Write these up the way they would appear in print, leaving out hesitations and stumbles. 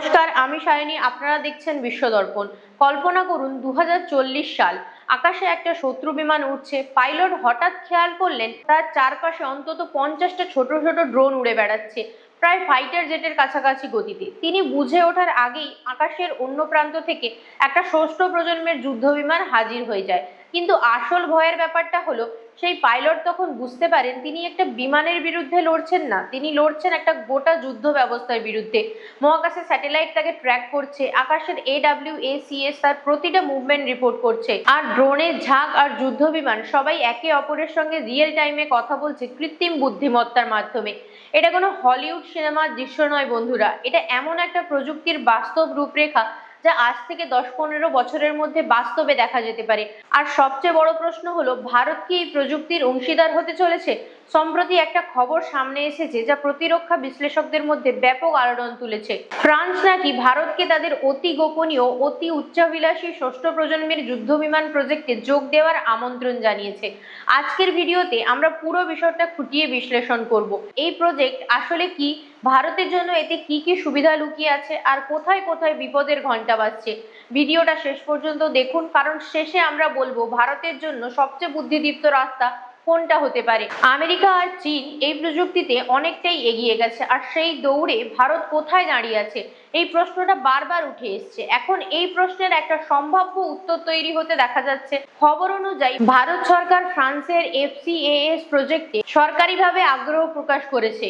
নমস্কার, আমি সায়নী। আপনারা দেখছেন বিশ্ব দর্পণ। কল্পনা করুন 2040 সাল, আকাশে একটা শত্রু বিমান উঠছে। পাইলট হঠাৎ খেয়াল করলেন তার চারপাশে অন্তত 50টা ছোট ছোট ড্রোন উড়ে বেড়াচ্ছে, প্রায় ফাইটার জেটের কাছাকাছি গতিতে। তিনি বুঝে ওঠার আগেই আকাশের অন্য প্রান্ত থেকে একটা ষষ্ঠ প্রজন্মের যুদ্ধ বিমান হাজির হয়ে যায়। কিন্তু আসল ভয়ের ব্যাপারটা হলো, সেই পাইলট তখন বুঝতে পারেন তিনি একটা বিমানের বিরুদ্ধে লড়ছেন না, তিনি লড়ছেন একটা গোটা যুদ্ধ ব্যবস্থার বিরুদ্ধে। মহাকাশে স্যাটেলাইট তাকে ট্র্যাক করছে, আকাশের AWACS তার প্রতিটা মুভমেন্ট রিপোর্ট করছে, আর ড্রোনের ঝাঁক আর যুদ্ধ বিমান সবাই একে অপরের সঙ্গে রিয়েল টাইমে কথা বলছে কৃত্রিম বুদ্ধিমত্তার মাধ্যমে। এটা কোনো হলিউড সিনেমার দৃশ্য নয় বন্ধুরা, এটা এমন একটা প্রযুক্তির বাস্তব রূপরেখা যা আজ থেকে 10-15 বছরের মধ্যে বাস্তবে দেখা যেতে পারে। আর সবচেয়ে বড় প্রশ্ন হলো, ভারত কি এই প্রযুক্তির অংশীদার হতে চলেছে? সম্প্রতি একটা খবর সামনে এসেছে যা প্রতিরক্ষা বিশ্লেষকদের মধ্যে ব্যাপক আলোড়ন তুলেছে। ফ্রান্স নাকি ভারতকে তাদের অতি গোপনীয়, অতি উচ্চাভিলাষী ষষ্ঠ প্রজন্মের যুদ্ধবিমান প্রজেক্টে যোগ দেওয়ার আমন্ত্রণ জানিয়েছে। আজকের ভিডিওতে আমরা পুরো বিষয়টা খুঁটিয়ে বিশ্লেষণ করব। এই প্রজেক্ট আসলে কি, ভারতের জন্য এতে কি কি সুবিধা লুকিয়ে আছে, আর কোথায় কোথায় বিপদের ঘন্টা বাজছে। ভিডিওটা শেষ পর্যন্ত দেখুন, কারণ শেষে আমরা বলবো ভারতের জন্য সবচেয়ে বুদ্ধিদীপ্ত রাস্তা কোনটা হতে পারে। আমেরিকা আর চীন এই প্রযুক্তিতে অনেকটাই এগিয়ে গেছে, আর সেই দৌড়ে ভারত কোথায় দাঁড়িয়ে আছে এই প্রশ্নটা বারবার উঠে এসছে। এখন এই প্রশ্নের একটা সম্ভাব্য উত্তর তৈরি হতে দেখা যাচ্ছে। খবর অনুযায়ী ভারত সরকার ফ্রান্সের FCAS প্রজেক্টে সরকারিভাবে আগ্রহ প্রকাশ করেছে।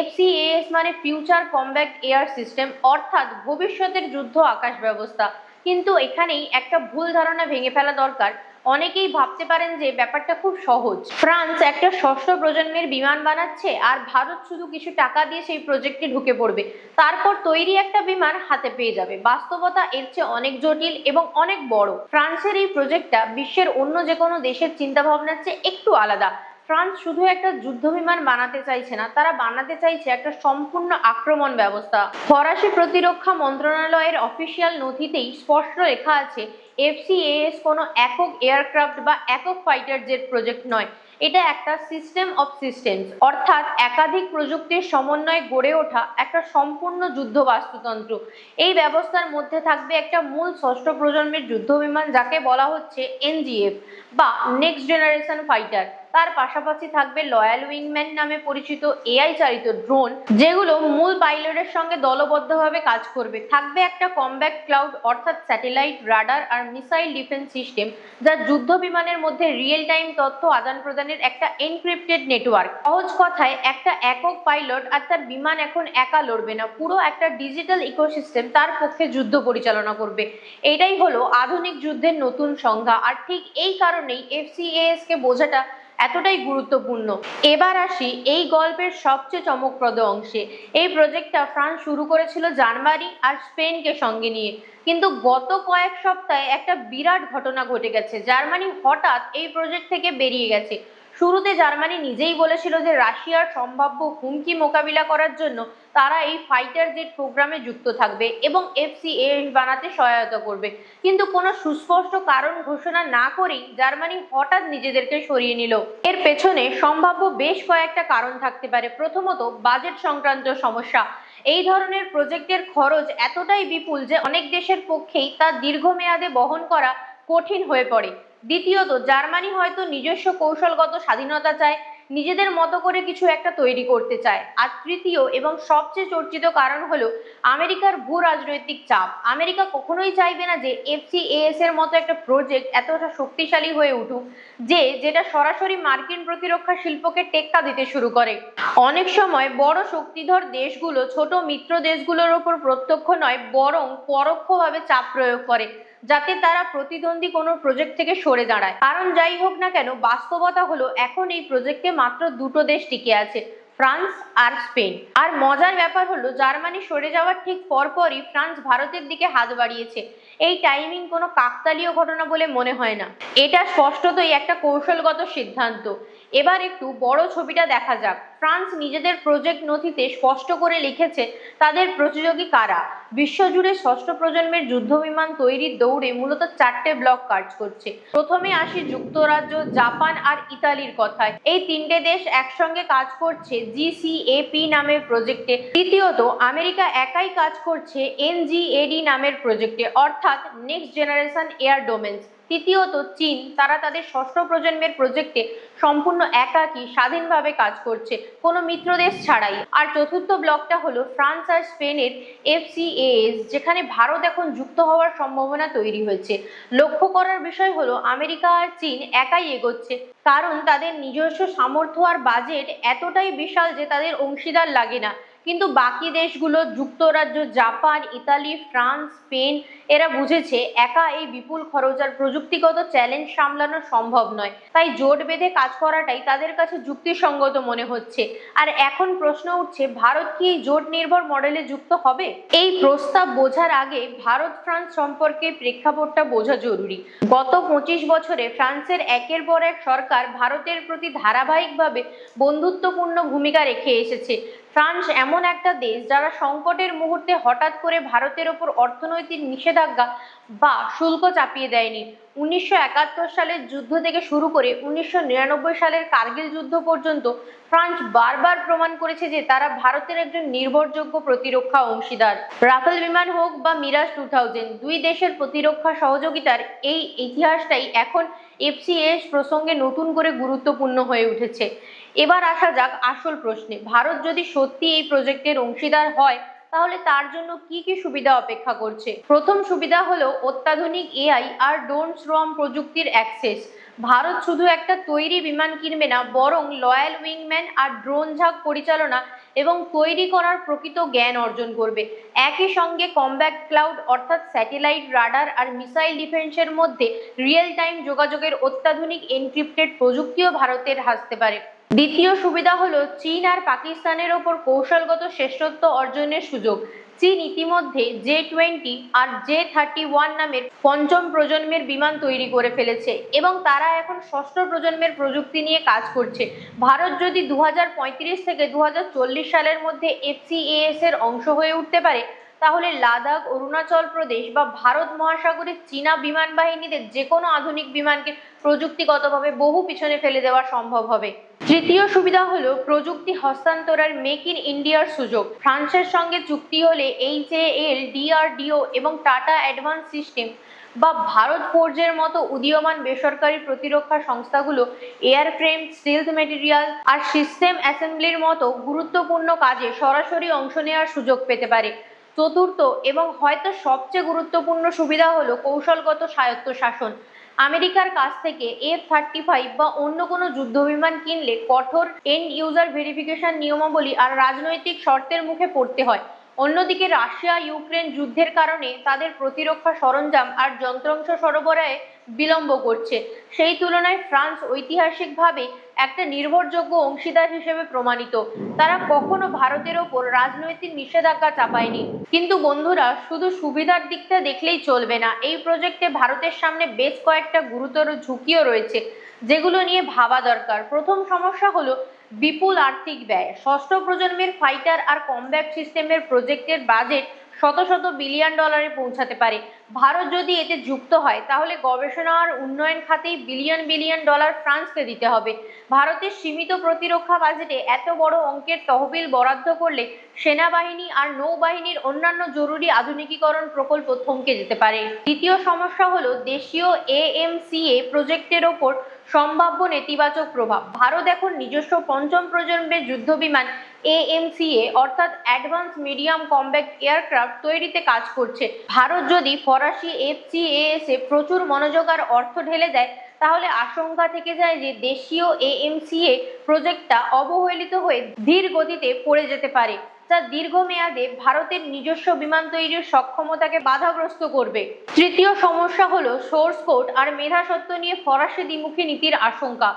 FCAS মানে ফিউচার কমব্যাট এয়ার সিস্টেম, অর্থাৎ ভবিষ্যতের যুদ্ধ আকাশ ব্যবস্থা। কিন্তু এখানেই একটা ভুল ধারণা ভেঙে ফেলা দরকার। অনেকেই ভাবতে পারেন যে ব্যাপারটা খুব সহজ, ফ্রান্স একটা ষষ্ঠ প্রজন্মের বিমান বানাচ্ছে আর ভারত শুধু কিছু টাকা দিয়ে সেই প্রজেক্টে ঢুকে পড়বে, তারপর তৈরি একটা বিমান হাতে পেয়ে যাবে। বাস্তবতা এর চেয়ে অনেক জটিল এবং অনেক বড়। ফ্রান্সের এই প্রজেক্টটা বিশ্বের অন্য যে কোনো দেশের চিন্তা ভাবনার চেয়ে একটু আলাদা। ফ্রান্স শুধু একটা যুদ্ধ বিমান বানাতে চাইছে না, তারা বানাতে চাইছে একটা সম্পূর্ণ আক্রমণ ব্যবস্থা। ফরাসি প্রতিরক্ষা মন্ত্রণালয়ের অফিসিয়াল নথিতেই স্পষ্ট লেখা আছে, FCAS কোনো একক এয়ারক্রাফট বা একক ফাইটার জেট প্রজেক্ট নয়, এটা একটা সিস্টেম অফ সিস্টেমস, অর্থাৎ একাধিক প্রযুক্তির সমন্বয়ে গড়ে ওঠা একটা সম্পূর্ণ যুদ্ধ বাস্তুতন্ত্র। এই ব্যবস্থার মধ্যে থাকবে একটা মূল ষষ্ঠ প্রজন্মের যুদ্ধ বিমান যাকে বলা হচ্ছে NGF বা নেক্সট জেনারেশন ফাইটার। তার পাশাপাশি থাকবে লয়াল উইংম্যান নামে পরিচিত AI চালিত ড্রোন, যেগুলো মূল পাইলটের সঙ্গে দলবদ্ধভাবে কাজ করবে। থাকবে একটা কমব্যাট ক্লাউড, অর্থাৎ স্যাটেলাইট, রাডার আর মিসাইল ডিফেন্স সিস্টেম, যা যুদ্ধ বিমানের মধ্যে রিয়েল টাইম তথ্য আদান প্রদানের একটা এনক্রিপ্টেড নেটওয়ার্ক। সহজ কথায়, একটা একক পাইলট আর তার বিমান এখন একা লড়বে না, পুরো একটা ডিজিটাল ইকোসিস্টেম তার পক্ষে যুদ্ধ পরিচালনা করবে। এটাই হলো আধুনিক যুদ্ধের নতুন সংজ্ঞা, আর ঠিক এই কারণেই FCAS কে বোঝাটা এতটাই গুরুত্বপূর্ণ। এবার আসি এই গল্পের সবচেয়ে চমকপ্রদ অংশে। এই প্রজেক্টটা ফ্রান্স শুরু করেছিল জার্মানি আর স্পেনকে সঙ্গে নিয়ে, কিন্তু গত কয়েক সপ্তাহে একটা বিরাট ঘটনা ঘটে গেছে। জার্মানি হঠাৎ এই প্রজেক্ট থেকে বেরিয়ে গেছে। শুরুতে জার্মানি নিজেই বলেছিল যে রাশিয়ার সম্ভাব্য হুমকি মোকাবিলা করার জন্য তারা এই ফাইটার জেট প্রোগ্রামে যুক্ত থাকবে এবং FCAS বানাতে সহায়তা করবে, কিন্তু কোনো সুস্পষ্ট কারণ ঘোষণা না করেই জার্মানি হঠাৎ নিজেদেরকে সরিয়ে নিল। এর পেছনে সম্ভাব্য বেশ কয়েকটা কারণ থাকতে পারে। প্রথমত, বাজেট সংক্রান্ত সমস্যা। এই ধরনের প্রজেক্টের খরচ এতটাই বিপুল যে অনেক দেশের পক্ষেই তা দীর্ঘমেয়াদে বহন করা কঠিন হয়ে পড়ে। দ্বিতীয়ত, জার্মানি হয়তো নিজস্ব কৌশলগত স্বাধীনতা চায়, নিজেদের মতো করে কিছু একটা তৈরি করতে চায়। আর তৃতীয় এবং সবচেয়ে চর্চিত কারণ হলো আমেরিকার ভূ রাজনৈতিক চাপ। আমেরিকা কখনোই চাইবে না যে FCAS এর মতো একটা প্রজেক্ট এতটা শক্তিশালী হয়ে উঠুক যেটা সরাসরি মার্কিন প্রতিরক্ষা শিল্পকে টেক্কা দিতে শুরু করে। অনেক সময় বড় শক্তিধর দেশগুলো ছোট মিত্র দেশগুলোর উপর প্রত্যক্ষ নয় বরং পরোক্ষভাবে চাপ প্রয়োগ করে, যাতে তারা প্রতিদ্বন্দ্বী কোনো প্রজেক্ট থেকে সরে দাঁড়ায়। কারণ যাই হোক না কেন, বাস্তবতা হলো এখন এই প্রজেক্টে মাত্র দুটো দেশ টিকে আছে, ফ্রান্স আর স্পেন। আর মজার ব্যাপার হলো, জার্মানি সরে যাওয়ার ঠিক পরপরই ফ্রান্স ভারতের দিকে হাত বাড়িয়েছে। এই টাইমিং কোনো কাকতালীয় ঘটনা বলে মনে হয় না, এটা স্পষ্টতই একটা কৌশলগত সিদ্ধান্ত। এবার একটু বড় ছবিটা দেখা যাক। ফ্রান্স নিজেদের প্রজেক্ট নথিতে স্পষ্ট করে লিখেছে তাদের প্রতিযোগী কারা। বিশ্বজুড়ে ষষ্ঠ প্রজন্মের যুদ্ধবিমান তৈরির দৌড়ে মূলত 4টে ব্লক কাজ করছে। প্রথমে আসি যুক্তরাজ্য, জাপান আর ইতালির কথায়। এই 3টে দেশ একসঙ্গে কাজ করছে জিসিএপি নামের প্রজেক্টে। দ্বিতীয়ত আমেরিকা একাই কাজ করছে এনজিএডি নামের প্রজেক্টে, অর্থাৎ নেক্সট জেনারেশন এয়ার ডোমেন্স। তৃতীয়ত চীন, তারা তাদের ষষ্ঠ প্রজন্মের প্রজেক্টে সম্পূর্ণ একাকী স্বাধীনভাবে কাজ করছে, কোনো মিত্র দেশ ছাড়াই। আর চতুর্থ ব্লকটা হলো ফ্রান্স আর স্পেনের FCAS, যেখানে ভারত এখন যুক্ত হওয়ার সম্ভাবনা তৈরি হয়েছে। লক্ষ্য করার বিষয় হলো আমেরিকা আর চীন একাই এগোচ্ছে, কারণ তাদের নিজস্ব সামর্থ্য আর বাজেট এতটাই বিশাল যে তাদের অংশীদার লাগে না। কিন্তু বাকি দেশগুলো যুক্তরাজ্য, জাপান, ইতালি, ফ্রান্স, স্পেন এরা বুঝেছে একা এই বিপুল খরচ আর প্রযুক্তিগত চ্যালেঞ্জ সামলানো সম্ভব নয়, তাই জোট বেঁধে কাজ করাটাই তাদের কাছে যুক্তিসঙ্গত মনে হচ্ছে। আর এখন প্রশ্ন উঠছে, ভারত কি এই জোট নির্ভর মডেলে যুক্ত হবে? এই প্রস্তাব বোঝার আগে ভারত ফ্রান্স সম্পর্কে প্রেক্ষাপটটা বোঝা জরুরি। গত 25 বছরে ফ্রান্সের একের পর এক সরকার ভারতের প্রতি ধারাবাহিকভাবে বন্ধুত্বপূর্ণ ভূমিকা রেখে এসেছে। ফ্রান্স এমন একটা দেশ যারা সংকটের মুহূর্তে হঠাৎ করে ভারতের ওপর অর্থনৈতিক নিষেধাজ্ঞা বা শুল্ক চাপিয়ে দেয়নি। 1971 সালের যুদ্ধ থেকে শুরু করে 1999 সালের কার্গিল যুদ্ধ পর্যন্ত ফ্রান্স বারবার প্রমাণ করেছে যে তারা ভারতের একজন নির্ভরযোগ্য প্রতিরক্ষা অংশীদার। রাফেল বিমান হোক বা মিরাজ 2000, দুই দেশের প্রতিরক্ষা সহযোগিতার এই ইতিহাসটাই এখন FCAS প্রসঙ্গে নতুন করে গুরুত্বপূর্ণ হয়ে উঠেছে। এবার আসা যাক আসল প্রশ্নে। ভারত যদি সত্যি এই প্রজেক্টের অংশীদার হয়, তাহলে তার জন্য কি কি সুবিধা অপেক্ষা করছে? প্রথম সুবিধা হলো অত্যাধুনিক AI আর ড্রোন শ্রম প্রযুক্তির অ্যাক্সেস। ভারত শুধু একটা তৈরি বিমান কিনবে না, বরং লয়াল উইংম্যান আর ড্রোন ঝাঁক পরিচালনা এবং তৈরি করার প্রকৃত জ্ঞান অর্জন করবে। একই সঙ্গে কমব্যাট ক্লাউড, অর্থাৎ স্যাটেলাইট, রাডার আর মিসাইল ডিফেন্সের মধ্যে রিয়েল টাইম যোগাযোগের অত্যাধুনিক এনক্রিপ্টেড প্রযুক্তিও ভারতের আসতে পারে। দ্বিতীয় সুবিধা হলো চীন আর পাকিস্তানের ওপর কৌশলগত শ্রেষ্ঠত্ব অর্জনের সুযোগ। চীন ইতিমধ্যে J-20 আর J-31 নামের পঞ্চম প্রজন্মের বিমান তৈরি করে ফেলেছে এবং তারা এখন ষষ্ঠ প্রজন্মের প্রযুক্তি নিয়ে কাজ করছে। ভারত যদি 2035 থেকে 2040 সালের মধ্যে FCAS এর অংশ হয়ে উঠতে পারে, তাহলে লাদাখ, অরুণাচল প্রদেশ বা ভারত মহাসাগরের চীনা বিমান বাহিনীদের যে কোনো আধুনিক বিমানকে প্রযুক্তিগতভাবে বহু পিছনে ফেলে দেওয়া সম্ভব হবে। তৃতীয় সুবিধা হলো প্রযুক্তি হস্তান্তরের মেক ইন ইন্ডিয়ার সুযোগ। ফ্রান্সের সঙ্গে চুক্তি হলে HAL, DRDO এবং টাটা অ্যাডভান্স সিস্টেম বা ভারত ফোর্জের মতো উদীয়মান বেসরকারি প্রতিরক্ষা সংস্থাগুলো এয়ারফ্রেম, স্টিলথ মেটেরিয়াল আর সিস্টেম অ্যাসেম্বলির মতো গুরুত্বপূর্ণ কাজে সরাসরি অংশ নেওয়ার সুযোগ পেতে পারে। চতুর্থ এবং হয়তো সবচেয়ে গুরুত্বপূর্ণ সুবিধা হলো কৌশলগত স্বায়ত্তশাসন। আমেরিকার কাছ থেকে F-35 বা অন্য কোনো যুদ্ধবিমান কিনলে কঠোর এন্ড ইউজার ভেরিফিকেশন নিয়মাবলী আর রাজনৈতিক শর্তের মুখে পড়তে হয়। অন্যদিকে রাশিয়া ইউক্রেন যুদ্ধের কারণে তাদের প্রতিরক্ষা সরঞ্জাম আর যন্ত্রাংশ সরবরাহে বিলম্ব করছে। সেই তুলনায় ফ্রান্স ঐতিহাসিকভাবে একটা নির্ভরযোগ্য অংশীদার হিসেবে প্রমাণিত। তারা কখনো ভারতের ওপর রাজনৈতিক নিষেধাজ্ঞা চাপায়নি। কিন্তু বন্ধুরা, শুধু সুবিধার দিকটা দেখলেই চলবে না। এই প্রজেক্টে ভারতের সামনে বেশ কয়েকটা গুরুতর ঝুঁকিও রয়েছে, যেগুলো নিয়ে ভাবা দরকার। প্রথম সমস্যা হলো বিপুল আর্থিক ব্যয়। ষষ্ঠ প্রজন্মের ফাইটার আর কমব্যাট সিস্টেমের প্রজেক্টের বাজেট শত শত বিলিয়ন ডলারে পৌঁছাতে পারে। ভারত যদি এতে যুক্ত হয়, তাহলে গবেষণা আর উন্নয়ন খাতেই বিলিয়ন বিলিয়ন ডলার ফ্রান্সকে দিতে হবে। ভারতের সীমিত প্রতিরক্ষা বাজেটে এত বড় অঙ্কের তহবিল বরাদ্দ করলে সেনাবাহিনী আর নৌবাহিনীর অন্যান্য জরুরি আধুনিকীকরণ প্রকল্প থমকে যেতে পারে। দ্বিতীয় সমস্যা হলো দেশীয় AMCA প্রজেক্টের ওপর সম্ভাব্য নেতিবাচক প্রভাব। ভারত এখন নিজস্ব পঞ্চম প্রজন্মের যুদ্ধবিমান AMCA অর্থাৎ অ্যাডভান্স মিডিয়াম কমব্যাট এয়ারক্রাফট তৈরিতে কাজ করছে। ভারত যদি ফরাসি FCAS এ প্রচুর মনোযোগ আর অর্থ ঢেলে দেয়, তাহলে আশঙ্কা থেকে যায় যে দেশীয় AMCA প্রজেক্টটা অবহেলিত হয়ে ধীর গতিতে পড়ে যেতে পারে, যা দীর্ঘমেয়াদে ভারতের নিজস্ব বিমান তৈরির সক্ষমতাকে বাধাগ্রস্ত করবে। তৃতীয় সমস্যা হলো সোর্স কোড আর মেধাস্বত্ব নিয়ে ফরাসি দ্বিমুখী নীতির আশঙ্কা।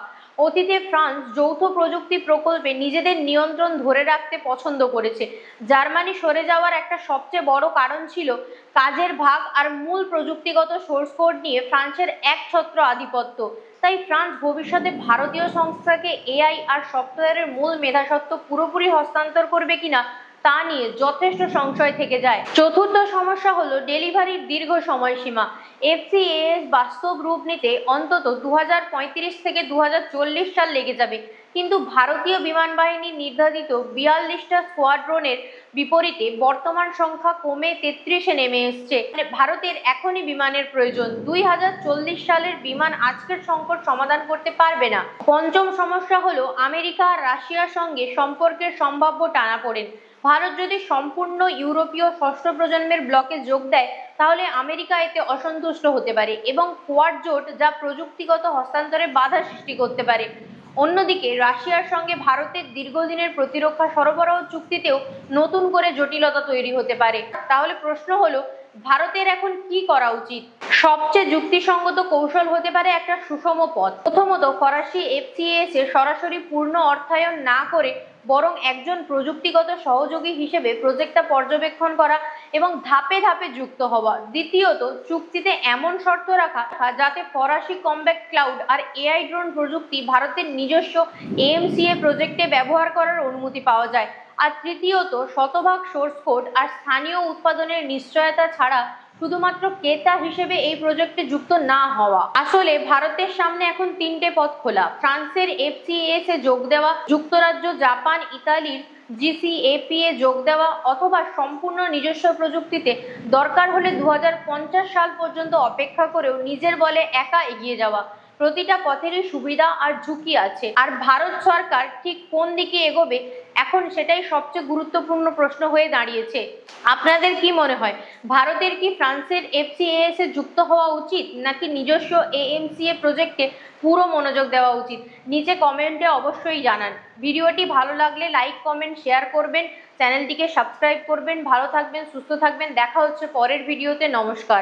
অতীতে ফ্রান্স যৌথ প্রযুক্তি প্রকল্পে নিজেদের নিয়ন্ত্রণ ধরে রাখতে পছন্দ করেছে। জার্মানি সরে যাওয়ার একটা সবচেয়ে বড় কারণ ছিল কাজের ভাগ আর মূল প্রযুক্তিগত সোর্স কোড নিয়ে ফ্রান্সের একছত্র আধিপত্য। তাই ফ্রান্স ভবিষ্যতে ভারতীয় সংস্থাকে এআই আর সফটওয়্যারের মূল মেধাস্বত্ব পুরোপুরি হস্তান্তর করবে কিনা তা নিয়ে যথেষ্ট সংশয় থেকে যায়। চতুর্থ সমস্যা হলো ডেলিভারির দীর্ঘ সময়সীমা। এফসিএএস বাস্তব রূপ নিতে অন্তত 2035 থেকে 2040 সাল লেগে যাবে, কিন্তু ভারতীয় বিমান বাহিনীর নির্ধারিত 42টা স্কোয়াড্রনের বিপরীতে বর্তমান সংখ্যা কমে 33-এ নেমে এসছে। ভারতের এখনই বিমানের প্রয়োজন। 2040 সালের বিমান আজকের সংকট সমাধান করতে পারবে না। পঞ্চম সমস্যা হলো আমেরিকা আর রাশিয়ার সঙ্গে সম্পর্কের সম্ভাব্য টানাপোড়েন। ভারত যদি সম্পূর্ণ ইউরোপীয় ষষ্ঠ প্রজন্মের ব্লকে যোগ দেয় তাহলে আমেরিকা এতে অসন্তুষ্ট হতে পারে এবং কোয়াড জোট যা প্রযুক্তিগত হস্তান্তরে বাধা সৃষ্টি করতে পারে। অন্যদিকে রাশিয়ার সঙ্গে ভারতের দীর্ঘদিনের প্রতিরক্ষা সরবরাহ চুক্তিতেও নতুন করে জটিলতা তৈরি হতে পারে। তাহলে প্রশ্ন হলো, ভারতের এখন কি করা উচিত? সবচেয়ে যুক্তিসঙ্গত কৌশল হতে পারে একটা সুষম পথ। প্রথমত, ফরাসি এফসিএএস এ সরাসরি পূর্ণ অর্থায়ন না করে বরং একজন প্রযুক্তিগত সহযোগী হিসেবে প্রজেক্টটা পর্যবেক্ষণ করা এবং ধাপে ধাপে যুক্ত হওয়া। দ্বিতীয়ত, চুক্তিতে এমন শর্ত রাখা যাতে ফরাসি কমব্যাট ক্লাউড আর এআই ড্রোন প্রযুক্তি ভারতের নিজস্ব এএমসিএ প্রজেক্টে ব্যবহার করার অনুমতি পাওয়া যায়। আর তৃতীয়ত, শতভাগ সোর্স কোড আর স্থানীয় উৎপাদনের নিশ্চয়তা ছাড়া শুধুমাত্র ক্রেতা হিসেবে এই প্রজেক্টে যুক্ত না হওয়া। আসলে ভারতের সামনে এখন তিনটে পথ খোলা: ফ্রান্সের এফসিএএস এ যোগ দেওয়া, যুক্তরাজ্য, জাপান, ইতালির জিসিএপি এ যোগ দেওয়া, অথবা সম্পূর্ণ নিজস্ব প্রযুক্তিতে দরকার হলে 2050 সাল পর্যন্ত অপেক্ষা করেও নিজের বলে একা এগিয়ে যাওয়া। প্রতিটা পথেরই সুবিধা আর ঝুঁকি আছে, আর ভারত সরকার ঠিক কোন দিকে এগোবে এখন সেটাই সবচেয়ে গুরুত্বপূর্ণ প্রশ্ন হয়ে দাঁড়িয়েছে। আপনাদের কি মনে হয়, ভারতের কি ফ্রান্সের এফসিএএস এ যুক্ত হওয়া উচিত নাকি নিজস্ব এএমসিএ প্রজেক্টে পুরো মনোযোগ দেওয়া উচিত? নিচে কমেন্টে অবশ্যই জানান। ভিডিওটি ভালো লাগলে লাইক, কমেন্ট, শেয়ার করবেন, চ্যানেলটিকে সাবস্ক্রাইব করবেন। ভালো থাকবেন, সুস্থ থাকবেন। দেখা হচ্ছে পরের ভিডিওতে। নমস্কার।